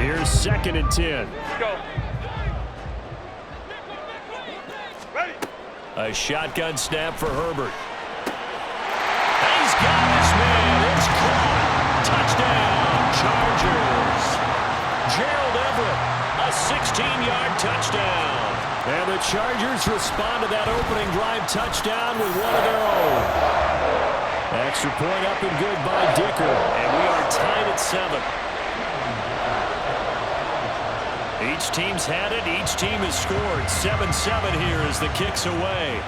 Here's 2nd and 10. Let's go. Ready. A shotgun snap for Herbert. He's got his man. It's caught. Touchdown, Chargers. Gerald Everett, a 16-yard touchdown. And the Chargers respond to that opening drive touchdown with one of their own. Extra point up and good by Dicker. And we are tied at 7. Each team's had it. Each team has scored. 7-7 here as the kick's away.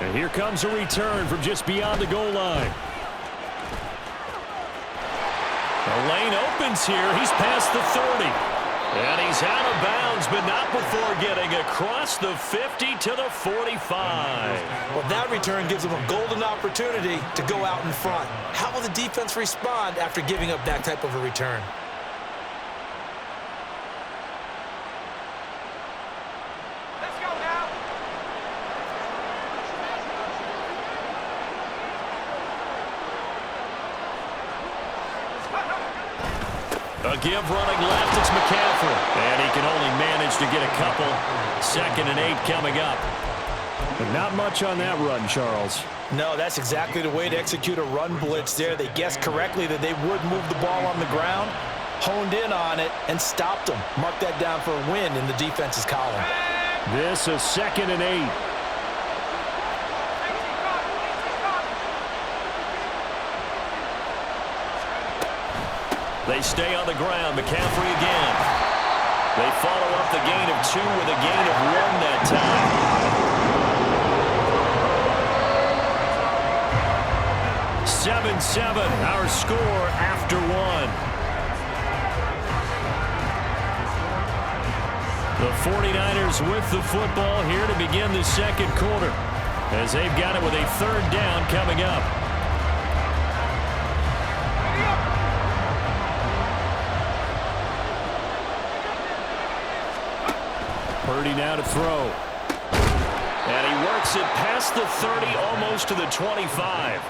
And here comes a return from just beyond the goal line. The lane opens here. He's past the 30. And he's out of bounds, but not before getting across the 50 to the 45. Well, that return gives them a golden opportunity to go out in front. How will the defense respond after giving up that type of a return? Let's go now. A give running left, it's McCaffrey. And he can only manage to get a couple. 2nd and 8 coming up. But not much on that run, Charles. No, that's exactly the way to execute a run blitz there. They guessed correctly that they would move the ball on the ground, honed in on it, and stopped them. Mark that down for a win in the defense's column. This is 2nd and 8. They stay on the ground. McCaffrey again. They follow up the gain of 2 with a gain of 1 that time. Seven, our score after 1. The 49ers with the football here to begin the second quarter, as they've got it with a 3rd down coming up. Purdy now to throw. And he works it past the 30, almost to the 25.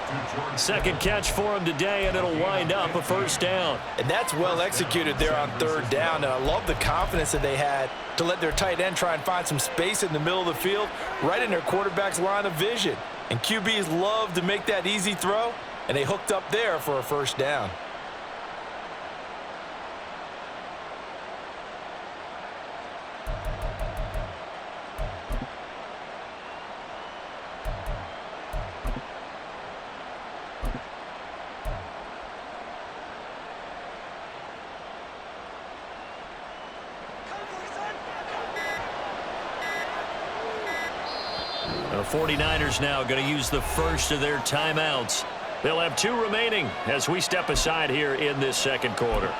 2nd catch for him today, and it'll wind up a 1st down. And that's well executed there on 3rd down. And I love the confidence that they had to let their tight end try and find some space in the middle of the field, right in their quarterback's line of vision. And QBs love to make that easy throw, and they hooked up there for a 1st down. The 49ers now going to use the first of their timeouts. They'll have 2 remaining as we step aside here in this second quarter.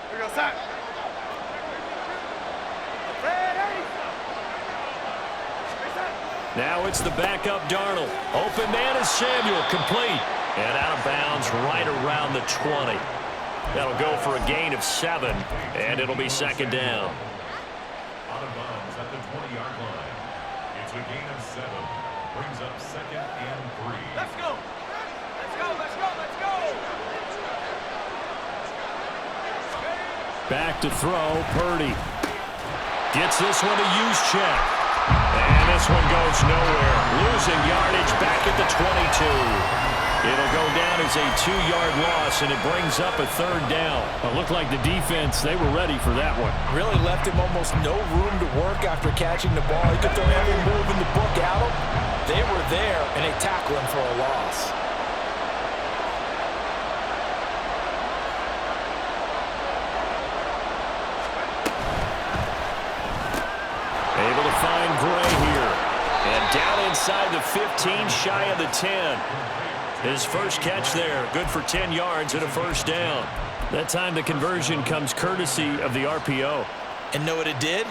Here we go, Sack. Now it's the backup Darnold. Open man is Samuel, complete. And out of bounds right around the 20. That'll go for a gain of 7, and it'll be 2nd down. Out of bounds at the 20-yard line. It's a gain of 7. Brings up 2nd and 3. Let's go. Let's go, let's go, let's go. Back to throw, Purdy. Gets this one to use check. And this one goes nowhere. Losing yardage back at the 22. It'll go down as a 2-yard loss, and it brings up a 3rd down. It looked like the defense, they were ready for that one. Really left him almost no room to work after catching the ball. He could throw every move in the book at him. They were there, and they tackled him for a loss. Able to find Gray here. And down inside the 15, shy of the 10. His first catch there, good for 10 yards and a 1st down. That time the conversion comes courtesy of the RPO. And know what it did?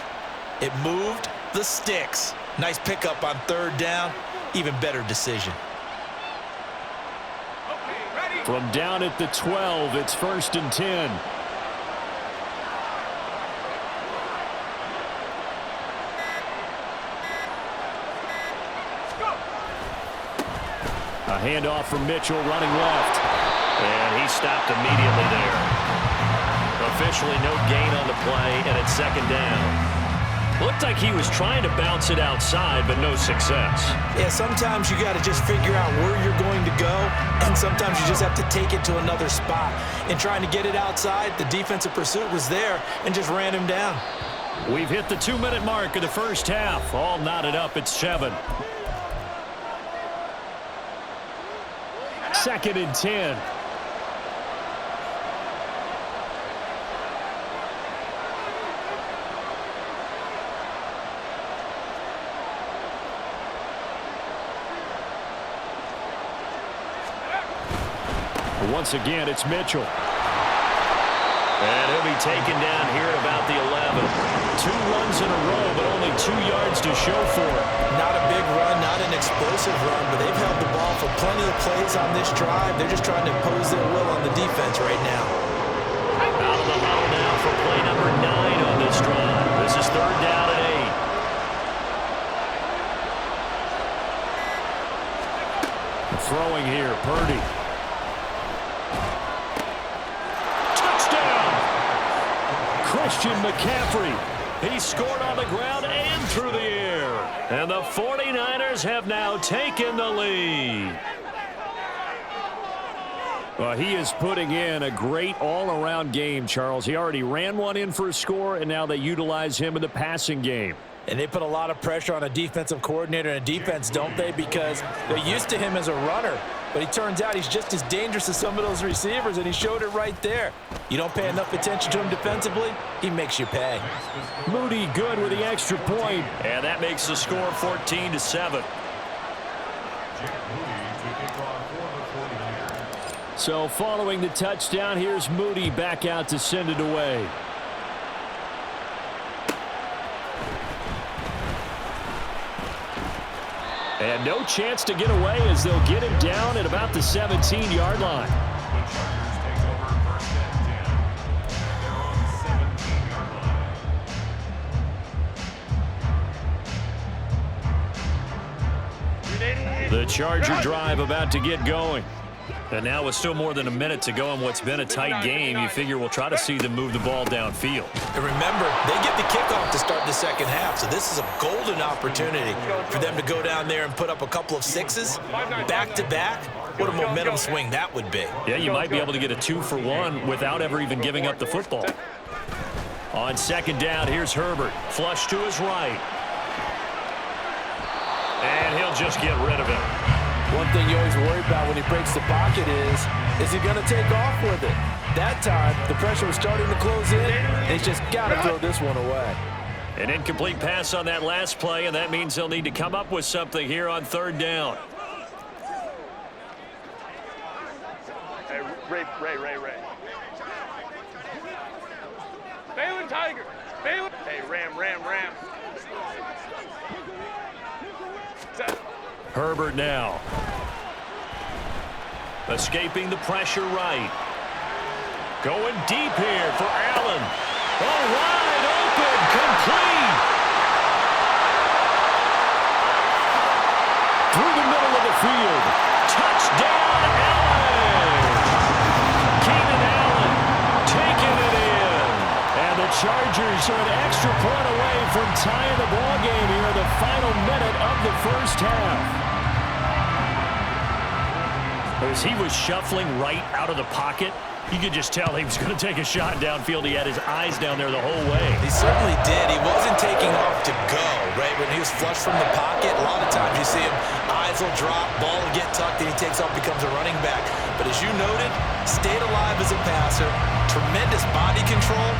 It moved the sticks. Nice pickup on 3rd down. Even better decision. From down at the 12, it's 1st and 10. A handoff from Mitchell running left. And he stopped immediately there. Officially no gain on the play, and it's second down. Looked like he was trying to bounce it outside, but no success. Yeah, sometimes you got to just figure out where you're going to go, and sometimes you just have to take it to another spot. In trying to get it outside, the defensive pursuit was there and just ran him down. We've hit the 2-minute mark of the first half. All knotted up at 7. 2nd and 10. Once again, it's Mitchell. And he'll be taken down here at about the 11. 2 runs in a row, but only 2 yards to show for it. Not a big run, not an explosive run, but they've held the ball for plenty of plays on this drive. They're just trying to impose their will on the defense right now. Out of the huddle now for play number 9 on this drive. This is 3rd down and 8. Throwing here, Purdy. Christian McCaffrey. He scored on the ground and through the air. And the 49ers have now taken the lead. Well, he is putting in a great all-around game, Charles. He already ran one in for a score, and now they utilize him in the passing game. And they put a lot of pressure on a defensive coordinator and a defense, don't they? Because they're used to him as a runner. But it turns out he's just as dangerous as some of those receivers, and he showed it right there. You don't pay enough attention to him defensively, he makes you pay. Moody good with the extra point. And that makes the score 14-7. So following the touchdown, here's Moody back out to send it away. And no chance to get away as they'll get him down at about the 17-yard line. The Chargers take over 1st and 10. They're on the 17-yard line. The Charger drive about to get going. And now with still more than a minute to go in what's been a tight game, you figure we'll try to see them move the ball downfield. And remember, they get the kickoff to start the second half, so this is a golden opportunity for them to go down there and put up a couple of 6s back-to-back. What a momentum swing that would be. Yeah, you might be able to get a 2-for-1 without ever even giving up the football. On 2nd down, here's Herbert. Flush to his right. And he'll just get rid of it. One thing you always worry about when he breaks the pocket is he going to take off with it? That time, the pressure was starting to close in, and he's just got to throw this one away. An incomplete pass on that last play, and that means they'll need to come up with something here on 3rd down. Hey, Ray. Balin Tiger. Balin. Hey, Ram. Set. Herbert now. Escaping the pressure right. Going deep here for Allen. Oh, wide open, complete. Through the middle of the field. Touchdown, Allen. Keenan Allen taking it in. And the Chargers are an extra point away from tying the ball game here in the final minute of the first half. As he was shuffling right out of the pocket, you could just tell he was going to take a shot downfield. He had his eyes down there the whole way. He certainly did. He wasn't taking off to go, right? When he was flushed from the pocket, a lot of times you see him, eyes will drop, ball will get tucked, and he takes off, becomes a running back. But as you noted, stayed alive as a passer, tremendous body control,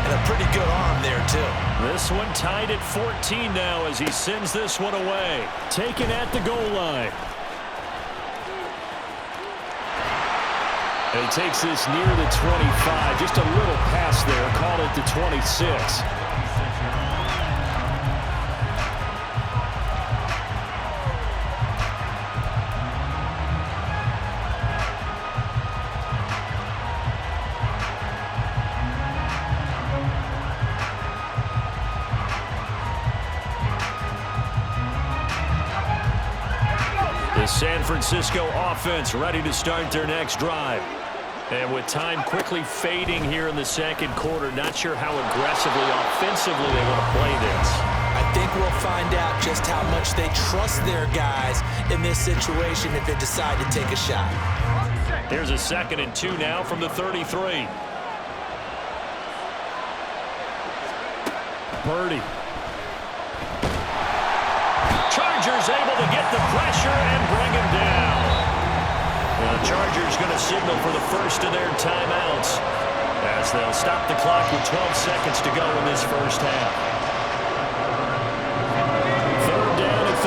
and a pretty good arm there, too. This one tied at 14 now as he sends this one away. Taken at the goal line. And he takes this near the 25. Just a little pass there. Call it the 26. The San Francisco offense ready to start their next drive. And with time quickly fading here in the second quarter, not sure how aggressively, offensively they want to play this. I think we'll find out just how much they trust their guys in this situation if they decide to take a shot. Here's a 2nd and 2 now from the 33. Purdy. Chargers able to get the pressure and bring him down. The Chargers going to signal for the first of their timeouts as they'll stop the clock with 12 seconds to go in this first half. 3rd down and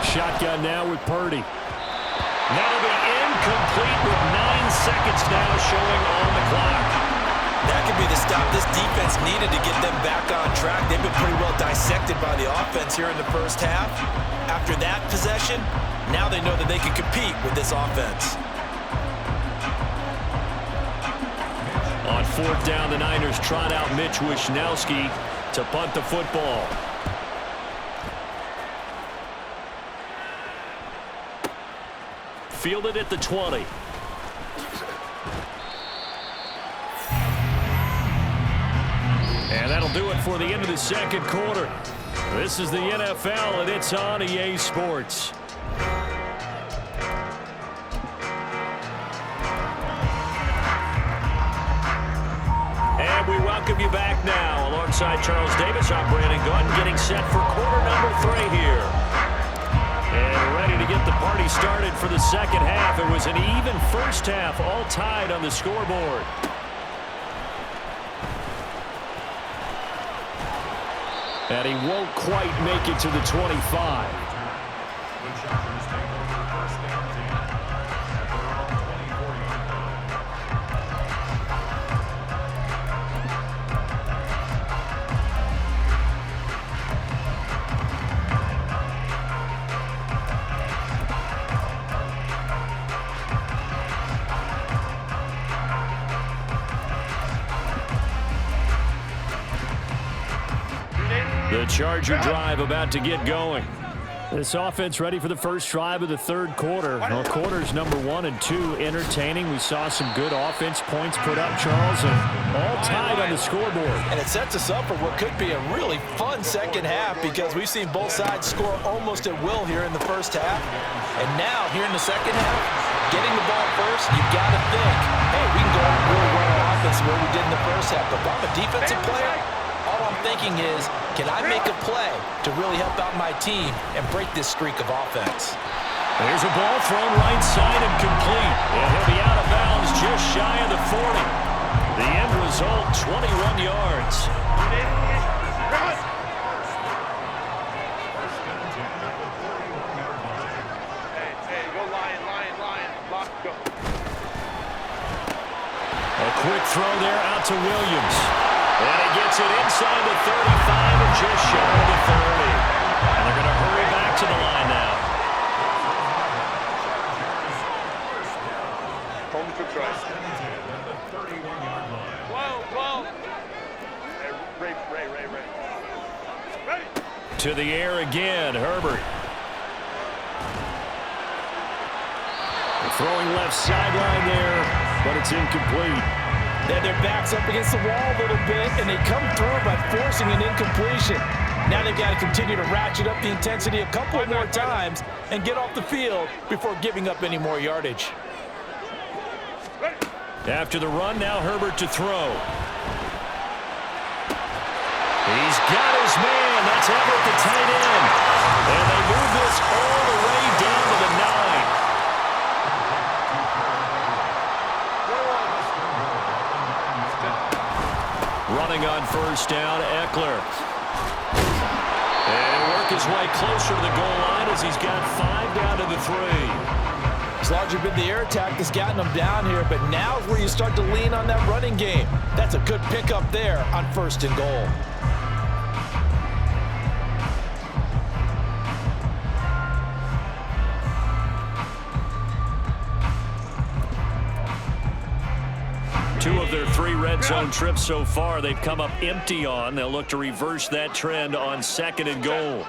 13. Shotgun now with Purdy. That'll be incomplete with 9 seconds now showing on the clock. That could be the stop this defense needed to get them back on track. They've been pretty well dissected by the offense here in the first half. After that possession, now they know that they can compete with this offense. On 4th down, the Niners trot out Mitch Wishnowski to punt the football. Fielded at the 20. And that'll do it for the end of the second quarter. This is the NFL, and it's on EA Sports. And we welcome you back now. Alongside Charles Davis, I'm Brandon Gordon, getting set for quarter number 3 here. And ready to get the party started for the second half. It was an even first half, all tied on the scoreboard. And he won't quite make it to the 25. The Chargers take over 1st and 10 at their own 24-yard The Charger drive about to get going. This offense ready for the first drive of the third quarter. Well, quarters number 1 and 2 entertaining. We saw some good offense points put up, Charles, and all tied on the scoreboard. And it sets us up for what could be a really fun second half because we've seen both sides score almost at will here in the first half. And now, here in the second half, getting the ball first, you've got to think, hey, we can go really run our offense the way we did in the first half. But if I'm a defensive player, all I'm thinking is, can I make a play to really help out my team and break this streak of offense? There's a ball thrown right side and complete. And he'll be out of bounds just shy of the 40. The end result, 21 yards. Hey, go lion. Lock, go. A quick throw there out to Williams. And he gets it inside the 35 and just shy of the 30. And they're going to hurry back to the line now. Home to try. at the 31-yard line. Whoa. Hey, Ray. Ready? To the air again, Herbert. Throwing left sideline there, but it's incomplete. They had their backs up against the wall a little bit, and they come through by forcing an incompletion. Now they've got to continue to ratchet up the intensity a couple more times and get off the field before giving up any more yardage. After the run, now Herbert to throw. He's got his man. That's Everett, the tight end. And they move this all the way down to the 9. Running on first down, Eckler. And he'll work his way closer to the goal line as he's got 5 down to the 3. It's largely been the air attack that's gotten them down here, but now is where you start to lean on that running game. That's a good pickup there on 1st and goal. Two of their 3 red zone trips so far they've come up empty on. They'll look to reverse that trend on 2nd and goal.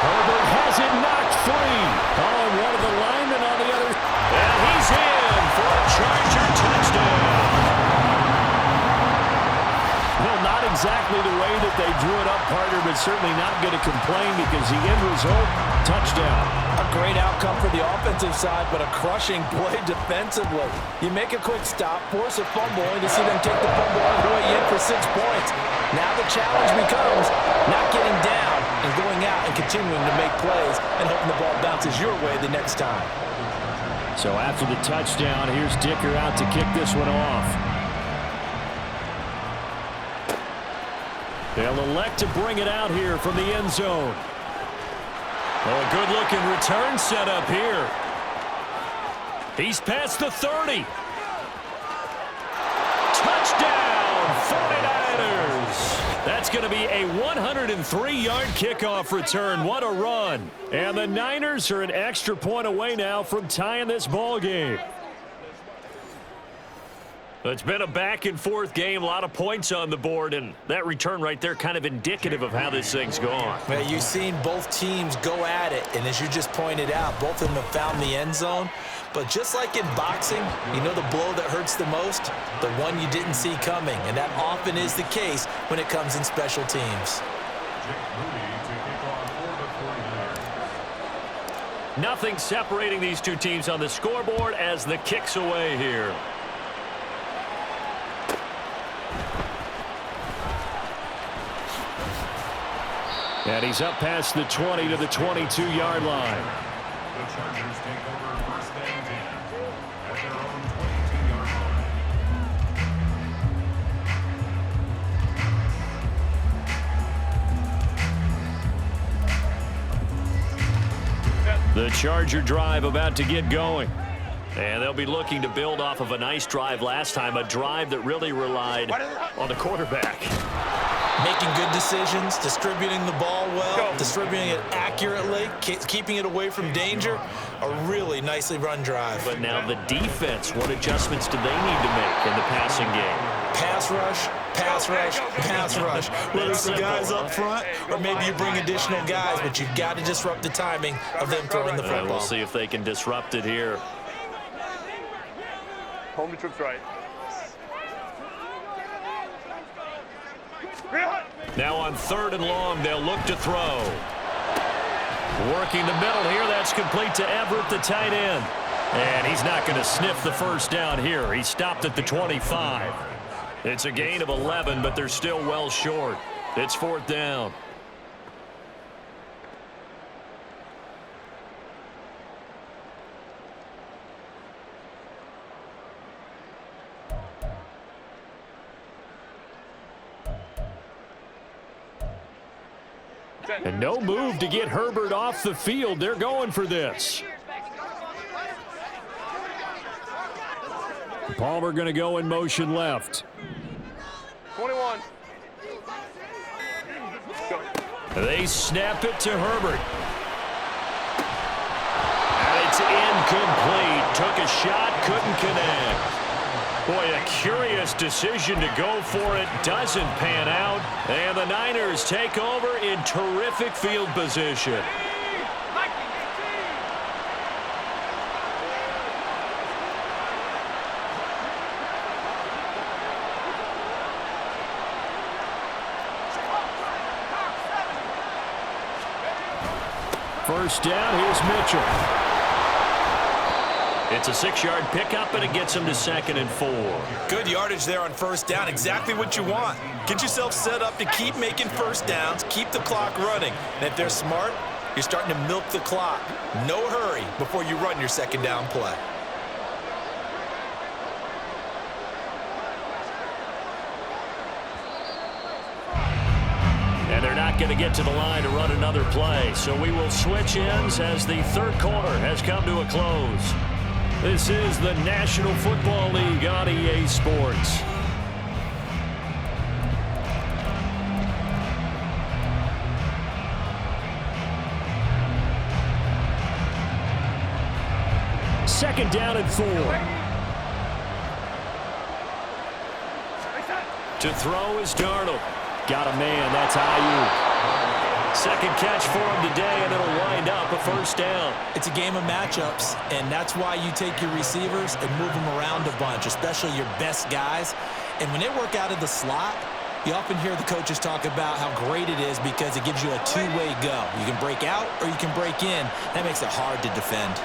Herbert has it knocked free. Oh, and one of the linemen on the other. And he's in for a Charger touchdown. Well, not exactly the way that they drew it up, partner, but certainly not going to complain because the end result, touchdown. A great outcome for the offensive side, but a crushing play defensively. You make a quick stop, force a fumble, and to see them take the fumble all the way in for 6 points. Now the challenge becomes not getting down and going out and continuing to make plays and hoping the ball bounces your way the next time. So after the touchdown, here's Dicker out to kick this one off. They'll elect to bring it out here from the end zone. Oh, a good-looking return set up here. He's past the 30. Touchdown, 49ers. That's going to be a 103-yard kickoff return. What a run. And the Niners are an extra point away now from tying this ball game. It's been a back-and-forth game, a lot of points on the board, and that return right there kind of indicative of how this thing's gone. Well, you've seen both teams go at it, and as you just pointed out, both of them have found the end zone. But just like in boxing, you know the blow that hurts the most? The one you didn't see coming, and that often is the case when it comes in special teams. Nothing separating these two teams on the scoreboard as the kick's away here. And he's up past the 20 to the 22-yard line. The Chargers take over 1st and 10 at their own 22-yard line. The Charger drive about to get going. And they'll be looking to build off of a nice drive last time, a drive that really relied on the quarterback. Making good decisions, distributing the ball well, distributing it accurately, keeping it away from danger. A really nicely run drive. But now the defense, what adjustments do they need to make in the passing game? Pass rush, pass rush, pass rush. Whether it's the guys up front or maybe you bring additional guys, but you've got to disrupt the timing of them throwing the football. We'll see if they can disrupt it here. Home trips right. Now on 3rd and long, they'll look to throw. Working the middle here, that's complete to Everett, the tight end. And he's not going to sniff the first down here. He stopped at the 25. It's a gain of 11, but they're still well short. It's 4th down. And no move to get Herbert off the field. They're going for this. Palmer going to go in motion left. 21. They snap it to Herbert. And it's incomplete. Took a shot, couldn't connect. Boy, a curious decision to go for it. Doesn't pan out. And the Niners take over in terrific field position. First down, here's Mitchell. It's a 6-yard pickup, and it gets him to 2nd and 4. Good yardage there on 1st down. Exactly what you want. Get yourself set up to keep making first downs, keep the clock running. And if they're smart, you're starting to milk the clock. No hurry before you run your 2nd down play. And they're not going to get to the line to run another play. So we will switch ends as the 3rd quarter has come to a close. This is the National Football League on EA Sports. Second down and 4. To throw is Darnold. Got a man. That's Ayuk. Second catch for him today, and it'll wind up a first down. It's a game of matchups, and that's why you take your receivers and move them around a bunch, especially your best guys. And when they work out of the slot, you often hear the coaches talk about how great it is because it gives you a two-way go. You can break out or you can break in. That makes it hard to defend.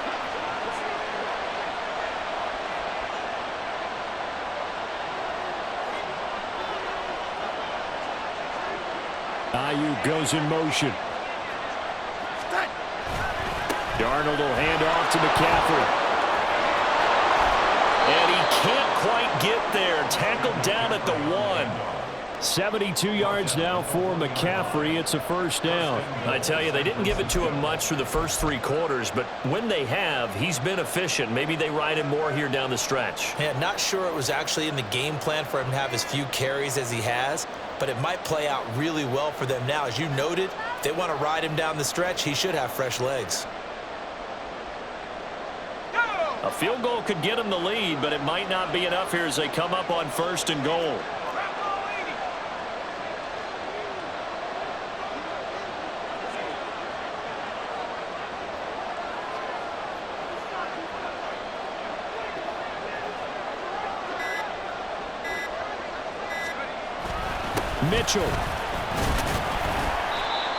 Ayuk goes in motion. Darnold will hand off to McCaffrey. And he can't quite get there. Tackled down at the 1. 72 yards now for McCaffrey. It's a first down. I tell you, they didn't give it to him much through the first 3 quarters, but when they have, he's been efficient. Maybe they ride him more here down the stretch. Yeah, not sure it was actually in the game plan for him to have as few carries as he has, but it might play out really well for them now. As you noted, if they want to ride him down the stretch, he should have fresh legs. A field goal could get him the lead, but it might not be enough here as they come up on 1st and goal. Mitchell.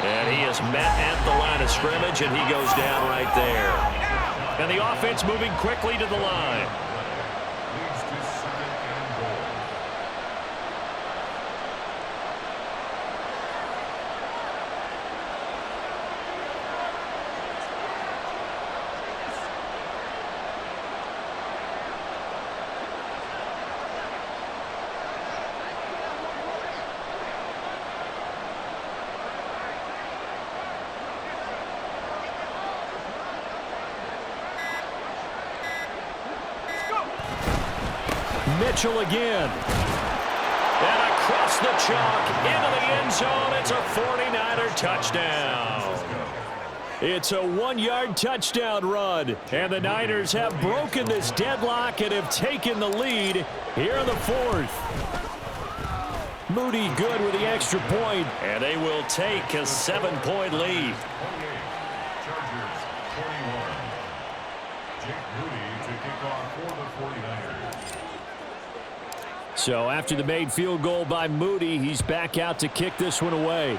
And he is met at the line of scrimmage, and he goes down right there. And the offense moving quickly to the line. Leads to 2nd and goal. Mitchell again. And across the chalk into the end zone. It's a 49er touchdown. It's a 1-yard touchdown run. And the Niners have broken this deadlock and have taken the lead here in the 4th. Moody good with the extra point, and they will take a 7-point lead. 28. Chargers 21. Jake Moody to kick off for the 49ers. So after the made field goal by Moody, he's back out to kick this one away.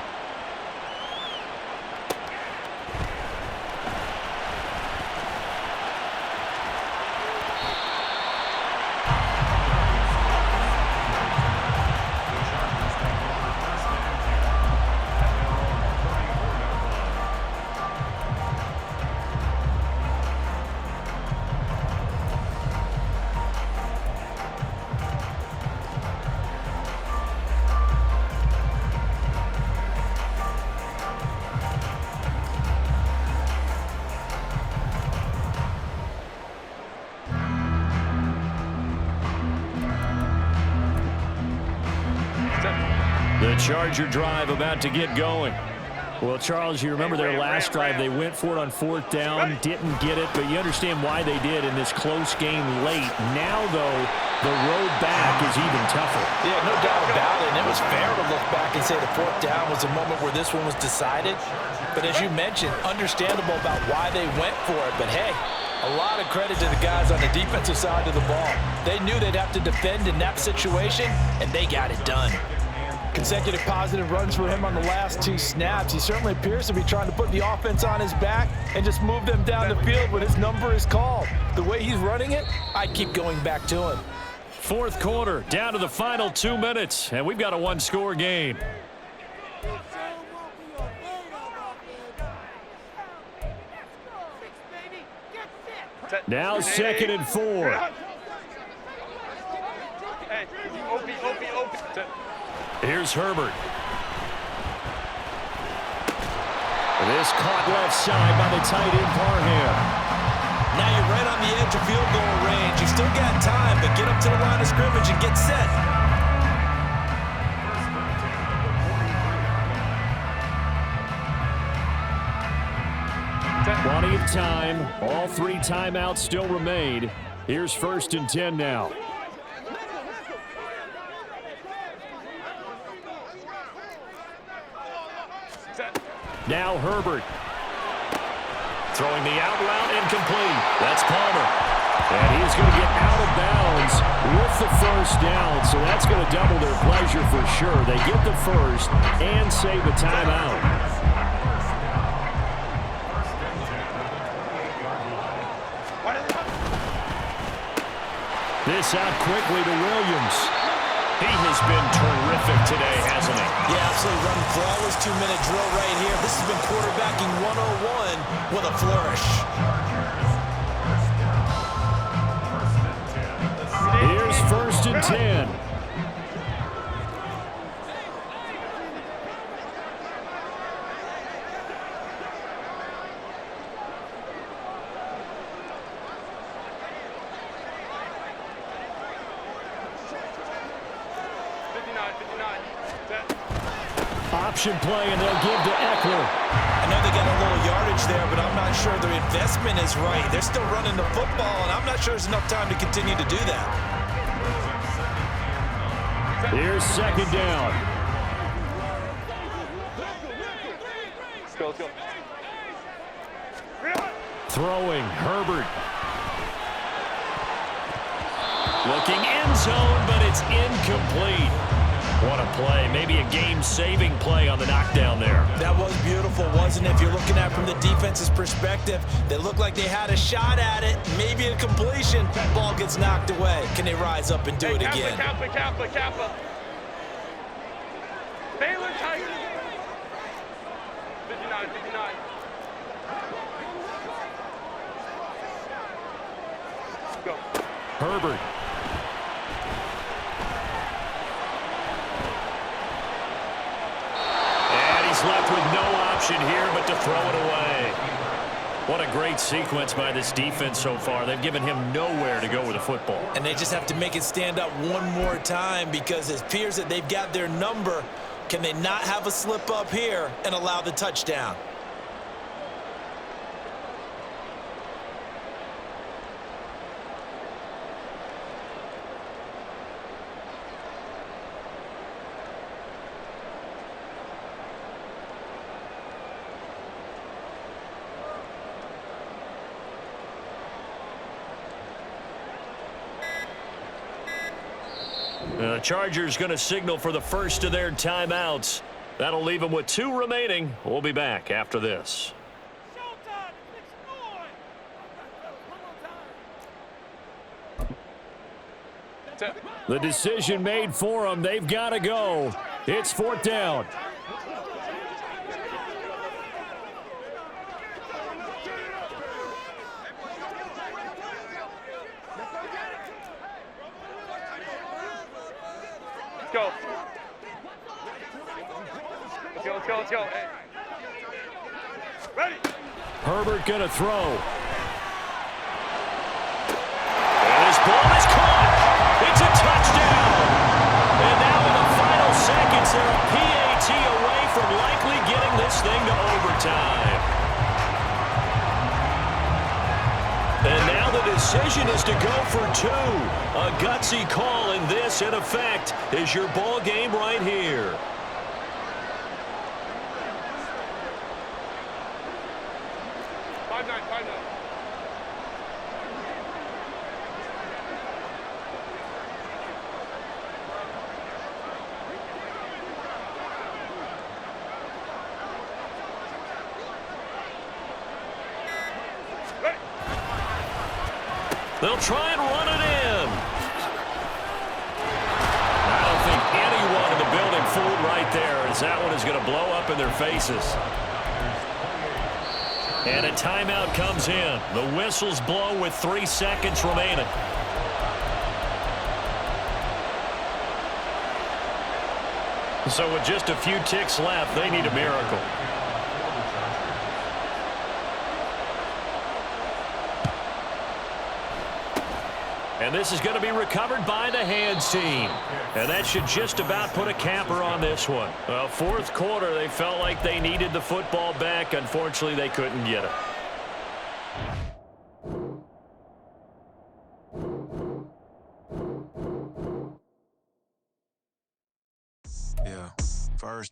The Charger drive about to get going. Well, Charles, you remember their last drive. They went for it on 4th down, didn't get it, but you understand why they did in this close game late. Now, though, the road back is even tougher. Yeah, no doubt about it. And it was fair to look back and say the 4th down was a moment where this one was decided. But as you mentioned, understandable about why they went for it. But, hey, a lot of credit to the guys on the defensive side of the ball. They knew they'd have to defend in that situation, and they got it done. Consecutive positive runs for him on the last 2 snaps. He certainly appears to be trying to put the offense on his back and just move them down the field when his number is called. The way he's running it, I'd keep going back to him. 4th quarter, down to the final 2 minutes, and we've got a 1-score game. Now 2nd and 4. Hey, Opie. Here's Herbert. This caught left side by the tight end Parham. Now you're right on the edge of field goal range. You've still got time, but get up to the line of scrimmage and get set. Plenty of time. All 3 timeouts still remain. Here's 1st and 10 now. Now Herbert. Throwing the out route incomplete. That's Palmer. And he's going to get out of bounds with the first down. So that's going to double their pleasure for sure. They get the first and save a timeout. This out quickly to Williams. He has been terrific today, hasn't he? Yeah, absolutely. Running flawless 2-minute drill right here. This has been quarterbacking 101 with a flourish. Here's 1st and 10. Option play, and they'll give to Eckler. I know they got a little yardage there, but I'm not sure their investment is right. They're still running the football, and I'm not sure there's enough time to continue to do that. Here's 2nd down. Let's go, let's go. Throwing, Herbert. Looking end zone, but it's incomplete. What a play. Maybe a game-saving play on the knockdown there. That was beautiful, wasn't it? If you're looking at it from the defense's perspective, they looked like they had a shot at it, maybe a completion. Ball gets knocked away. Can they rise up and do it again? Kappa. Baylor Tigers. 59. Let's go. Herbert. Left with no option here but to throw it away. What a great sequence by this defense so far. They've given him nowhere to go with the football. And they just have to make it stand up one more time because it appears that they've got their number. Can they not have a slip up here and allow the touchdown? The Chargers going to signal for the first of their timeouts. That'll leave them with 2 remaining. We'll be back after this. The decision made for them. They've got to go. It's 4th down. Let's go. Hey. Ready. Herbert going to throw. And his ball is caught. It's a touchdown. And now in the final seconds, they're a PAT away from likely getting this thing to overtime. And now the decision is to go for 2. A gutsy call, and this, in effect, is your ball game right here. They'll try and run it in. I don't think anyone in the building fooled right there, as that one is going to blow up in their faces. And a timeout comes in. The whistles blow with 3 seconds remaining. So with just a few ticks left, they need a miracle. And this is going to be recovered by the hands team. And that should just about put a capper on this one. Well, 4th quarter, they felt like they needed the football back. Unfortunately, they couldn't get it.